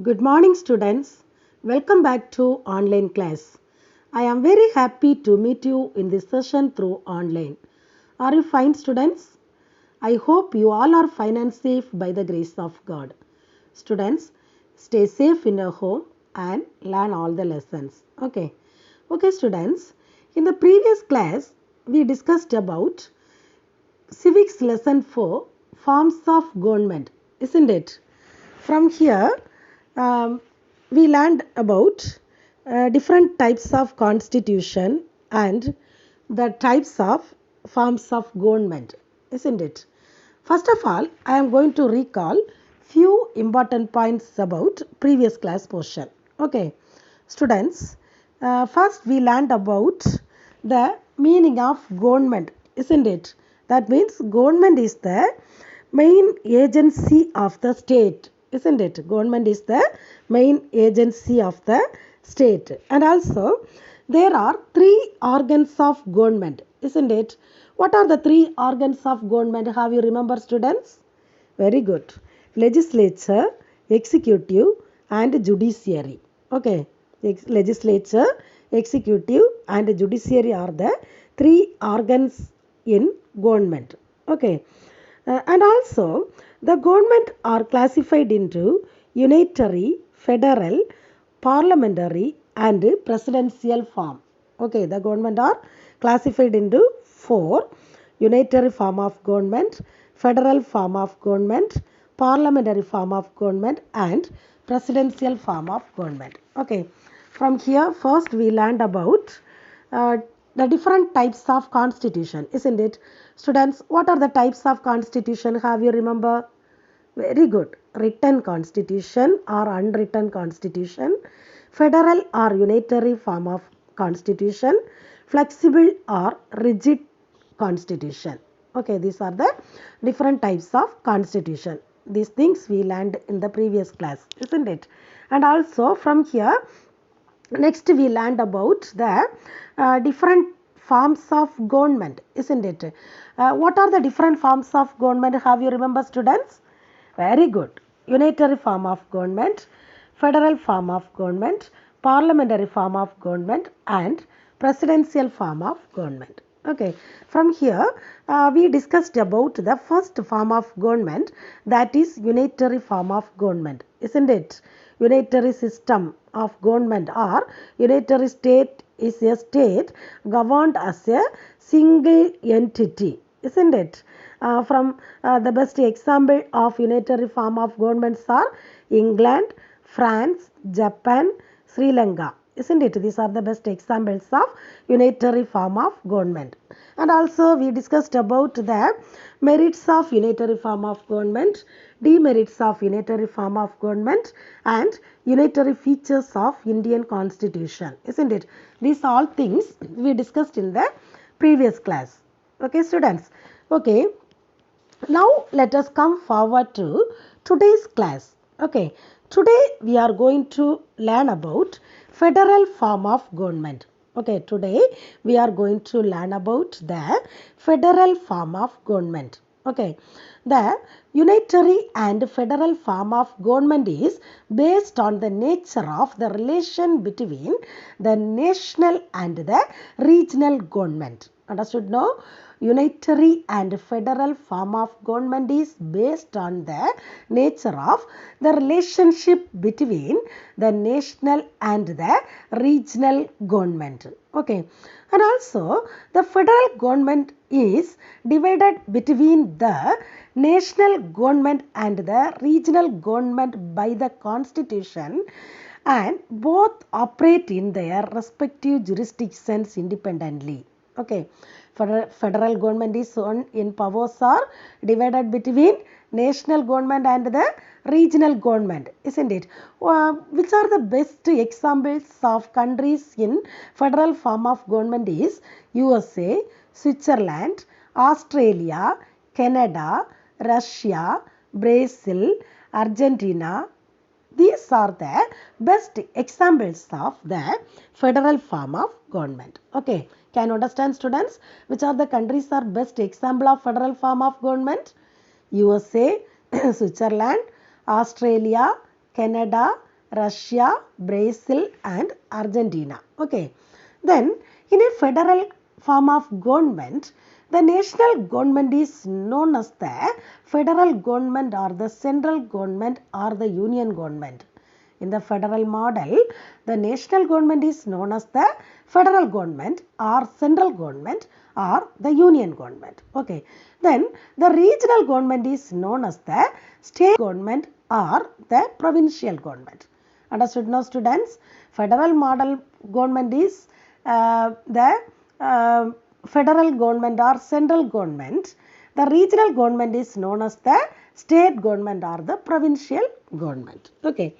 Good morning, students. Welcome back to online class. I am very happy to meet you in this session through online. Are you fine, students? I hope you all are fine and safe by the grace of God. Students, stay safe in your home and learn all the lessons. Okay, students. In the previous class, we discussed about Civics lesson 4 forms of government, isn't it? From here, um, we learned about different types of constitution and the types of forms of government, isn't it? First of all, I am going to recall few important points about previous class portion. Okay, students, first we learned about the meaning of government, isn't it? That means government is the main agency of the state, isn't it? Government is the main agency of the state. And also, there are three organs of government, isn't it? What are the three organs of government? Have you remember, students? Very good. Legislature, executive, and judiciary. Okay. Legislature, executive, and judiciary are the three organs in government. Okay. And also, the government are classified into unitary, federal, parliamentary, and presidential form. Okay, the government are classified into four: unitary form of government, federal form of government, parliamentary form of government, and presidential form of government. Okay, from here, first we learned about uh, the different types of constitution, isn't it? Students, what are the types of constitution? Have you remember? Very good. Written constitution or unwritten constitution, federal or unitary form of constitution, flexible or rigid constitution. Okay, these are the different types of constitution. These things we learned in the previous class, isn't it? And also from here, next we learned about the different forms of government, isn't it? What are the different forms of government? Have you remember, students? Very good. Unitary form of government, federal form of government, parliamentary form of government, and presidential form of government. Okay, from here we discussed about the first form of government, that is unitary form of government, isn't it? Unitary system of government or unitary state is a state governed as a single entity, isn't it? From the best example of unitary form of governments are England, France, Japan, Sri Lanka, isn't it? These are the best examples of unitary form of government. And also we discussed about the merits of unitary form of government, demerits of unitary form of government, and unitary features of Indian constitution, isn't it? These all things we discussed in the previous class. Okay, students. Okay, now let us come forward to today's class. Okay, today we are going to learn about federal form of government. Okay, today we are going to learn about the federal form of government. Okay, the unitary and federal form of government is based on the nature of the relation between the national and the regional government. Understood now? Unitary and federal form of government is based on the nature of the relationship between the national and the regional government. Okay, and also the federal government is divided between the national government and the regional government by the constitution, and both operate in their respective jurisdictions independently. Okay, federal government is one in powers are divided between national government and the regional government, isn't it? Which are the best examples of countries in federal form of government is USA, Switzerland, Australia, Canada, Russia, Brazil, Argentina. These are the best examples of the federal form of government. Okay, can you understand, students? Which are the countries are best example of federal form of government? USA, Switzerland, Australia, Canada, Russia, Brazil and Argentina. Okay. Then in a federal form of government, the national government is known as the federal government or the central government or the union government. In the federal model, the national government is known as the federal government or central government or the union government. Okay. Then the regional government is known as the state government or the provincial government. Understood now, students? Federal model government is the federal government or central government. The regional government is known as the state government or the provincial government. Okay.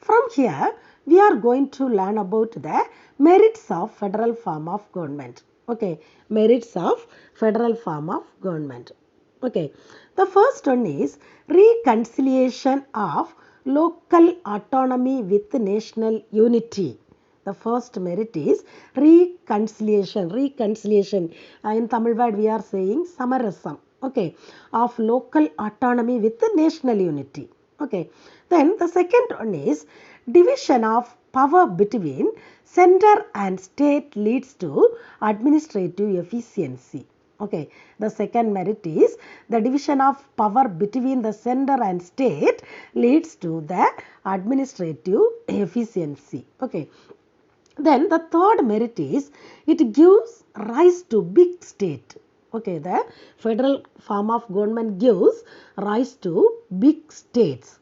From here, we are going to learn about the merits of federal form of government. Okay. Merits of federal form of government. Okay. The first one is reconciliation of local autonomy with national unity. The first merit is reconciliation. Reconciliation. In Tamil word we are saying samarasam. Okay. Of local autonomy with the national unity. Okay. Then the second one is division of power between center and state leads to administrative efficiency. Okay. The second merit is the division of power between the center and state leads to the administrative efficiency. Okay. Then the third merit is it gives rise to big state. Okay, the federal form of government gives rise to big states.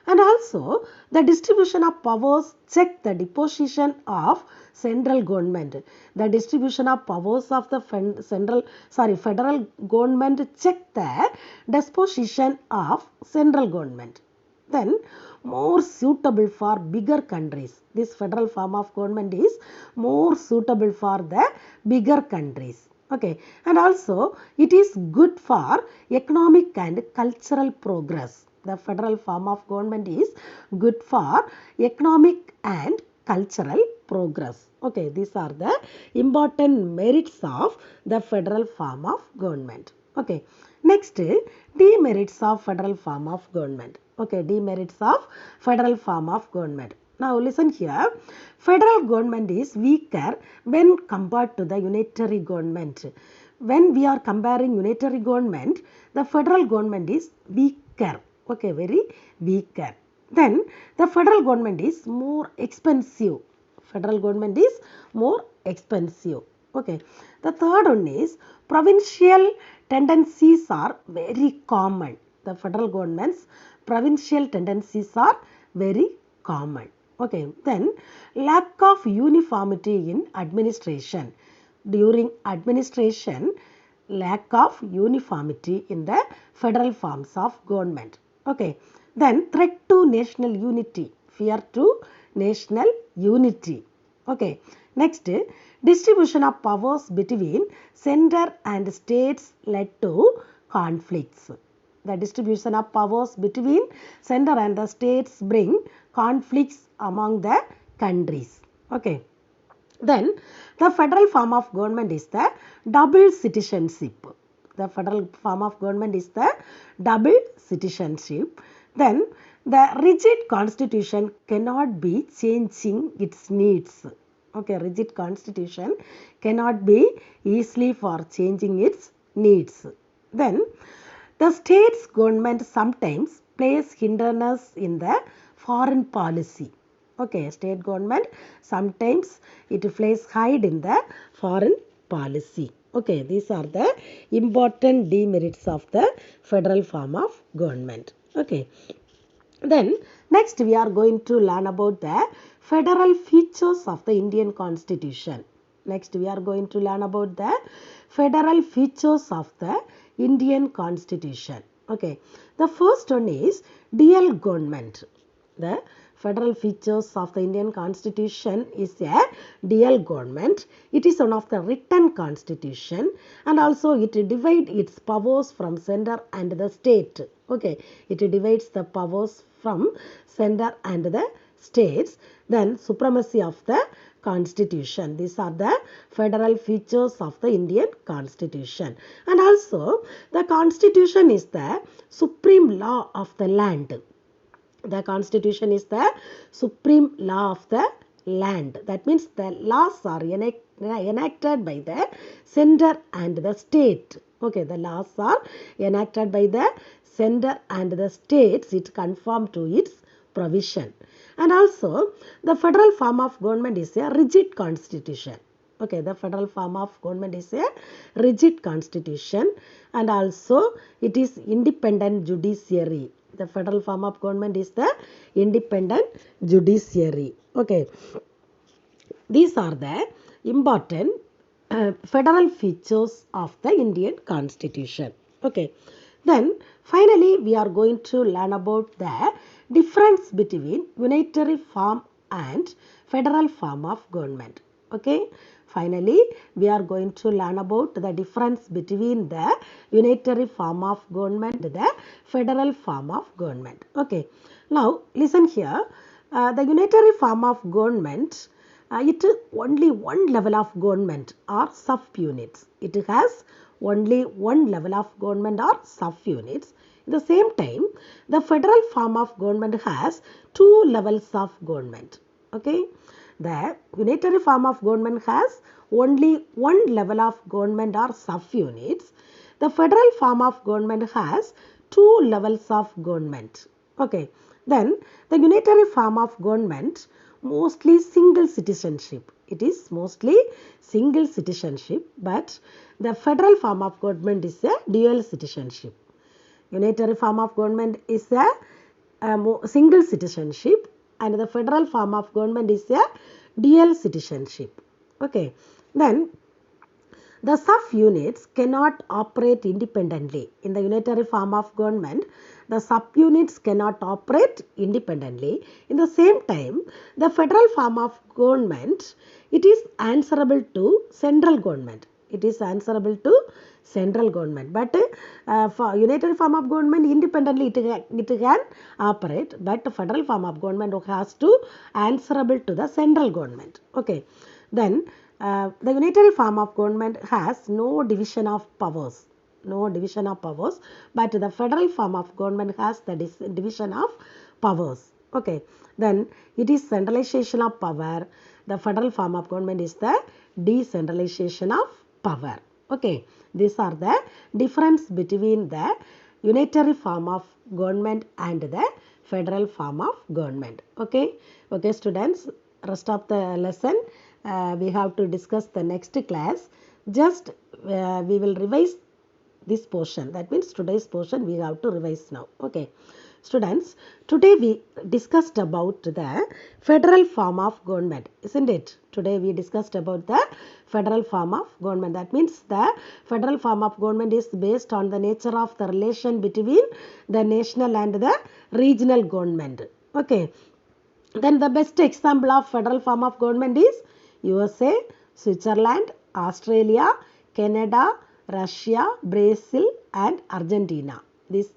And also the distribution of powers check the deposition of central government. The distribution of powers of the federal government check the disposition of central government. Then more suitable for bigger countries. This federal form of government is more suitable for the bigger countries. Okay. And also it is good for economic and cultural progress. The federal form of government is good for economic and cultural progress. Okay, these are the important merits of the federal form of government. Okay, next demerits of federal form of government. Okay, demerits of federal form of government. Now listen here, federal government is weaker when compared to the unitary government. When we are comparing unitary government, the federal government is weaker. Okay, very weaker. Then the federal government is more expensive. Federal government is more expensive. Okay. The third one is provincial tendencies are very common. The federal government's provincial tendencies are very common. Okay. Then lack of uniformity in administration. During administration, lack of uniformity in the federal forms of government. Okay. Then threat to national unity, fear to national unity. Okay. Next, distribution of powers between center and states led to conflicts. The distribution of powers between center and the states bring conflicts among the countries. Okay. Then the federal form of government is the double citizenship. The federal form of government is the double citizenship. Then the rigid constitution cannot be changing its needs. Okay, rigid constitution cannot be easily for changing its needs. Then the state's government sometimes plays hindrance in the foreign policy. Okay, state government sometimes it plays hide in the foreign policy. Okay, these are the important demerits of the federal form of government. Okay. Then next we are going to learn about the federal features of the Indian Constitution. Next we are going to learn about the federal features of the Indian Constitution. Okay. The first one is dual government. The federal features of the Indian Constitution is a dual government. It is one of the written constitution and also it divides its powers from center and the state. Okay, it divides the powers from center and the states. Then supremacy of the Constitution. These are the federal features of the Indian Constitution. And also the Constitution is the supreme law of the land. The constitution is the supreme law of the land. That means the laws are enacted by the center and the state. Okay, the laws are enacted by the center and the states. It conform to its provision. And also the federal form of government is a rigid constitution. Okay, the federal form of government is a rigid constitution, and also it is independent judiciary. The federal form of government is the independent judiciary. Okay, these are the important federal features of the Indian Constitution. Okay, then finally we are going to learn about the difference between unitary form and federal form of government. Okay, finally we are going to learn about the difference between the unitary form of government and the federal form of government. Okay, now listen here. The unitary form of government, it is only one level of government or subunits. It has only one level of government or subunits. At the same time, the federal form of government has two levels of government. Okay, the unitary form of government has only one level of government or subunits. The federal form of government has two levels of government. Okay, then the unitary form of government mostly single citizenship. It is mostly single citizenship, but the federal form of government is a dual citizenship. Unitary form of government is a single citizenship, and the federal form of government is a dual citizenship. Okay, then the subunits cannot operate independently. In the unitary form of government, the subunits cannot operate independently. In the same time, the federal form of government, it is answerable to central government. It is answerable to central government. But for unitary form of government, independently it can operate. But the federal form of government has to answerable to the central government. Okay, then the unitary form of government has no division of powers. No division of powers, but the federal form of government has the division of powers. Okay, then it is centralization of power. The federal form of government is the decentralization of power. Okay, these are the difference between the unitary form of government and the federal form of government. Okay, okay students, rest of the lesson we have to discuss the next class. Just we will revise this portion. That means today's portion we have to revise now. Okay, students, today we discussed about the federal form of government, isn't it? Today we discussed about the federal form of government. That means the federal form of government is based on the nature of the relation between the national and the regional government. Okay, then the best example of federal form of government is USA, Switzerland, Australia, Canada, Russia, Brazil and Argentina. These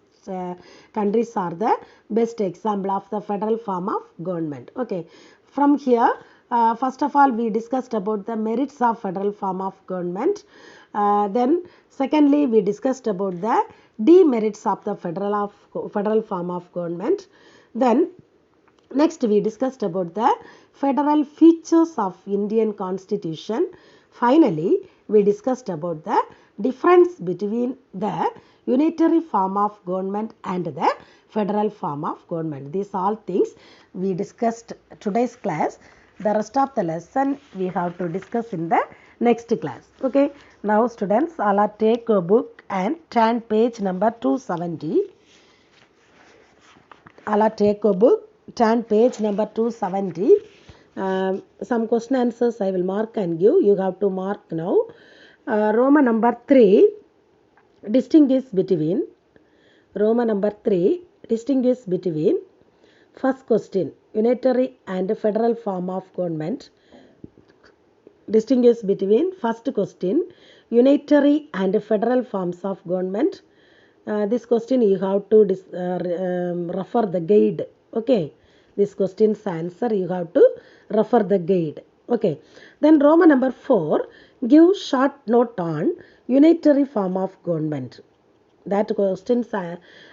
countries are the best example of the federal form of government. Okay, from here first of all we discussed about the merits of federal form of government. Then secondly we discussed about the demerits of the federal form of government. Then next we discussed about the federal features of Indian Constitution. Finally, we discussed about the difference between the unitary form of government and the federal form of government. These all things we discussed today's class. The rest of the lesson we have to discuss in the next class. Okay. Now students, all take a book and turn page number 270. All take a book, turn page number 270. Some question answers I will mark and give. You have to mark now. Roman number 3, distinguish between. Roman number 3, distinguish between. First question, unitary and federal form of government. Distinguish between. First question, unitary and federal forms of government. This question you have to refer the guide. Okay, this question's answer you have to refer the guide. Okay, then Roman number 4, give short note on unitary form of government. That question's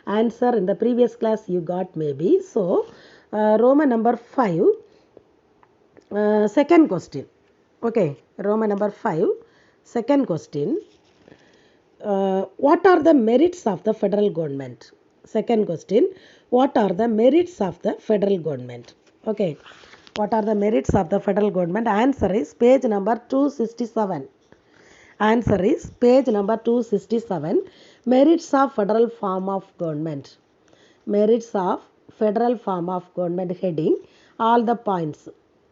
answer in the previous class you got maybe. So, Roman number 5, second question. Okay, Roman number 5, second question. What are the merits of the federal government? Second question. What are the merits of the federal government? Okay. What are the merits of the federal government? Answer is page number 267. Answer is page number 267. Merits of federal form of government. Merits of federal form of government heading. All the points.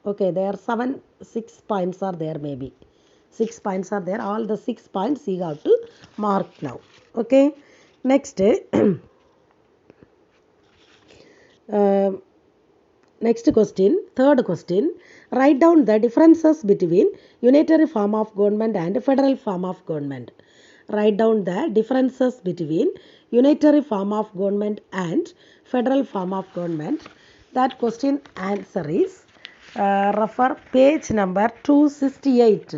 Okay, there are 6 points are there maybe. 6 points are there. All the 6 points you have to mark now. Okay. Next, next question, third question. Write down the differences between unitary form of government and federal form of government. Write down the differences between unitary form of government and federal form of government. That question answer is refer page number 268.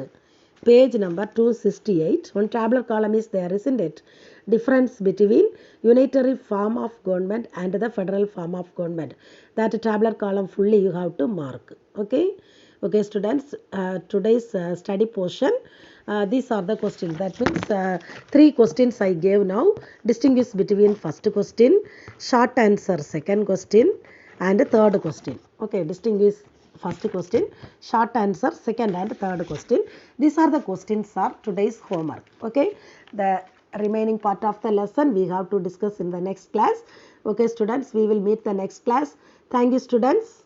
Page number 268. One tabular column is there, isn't it? Difference between unitary form of government and the federal form of government. That tabular column fully you have to mark. Okay. Okay, students, today's study portion, these are the questions. That means 3 questions I gave now. Distinguish between first question, short answer second question, and third question. Okay, distinguish first question, short answer second and third question. These are the questions of today's homework. Okay, the remaining part of the lesson we have to discuss in the next class. Okay, students, we will meet the next class. Thank you, students.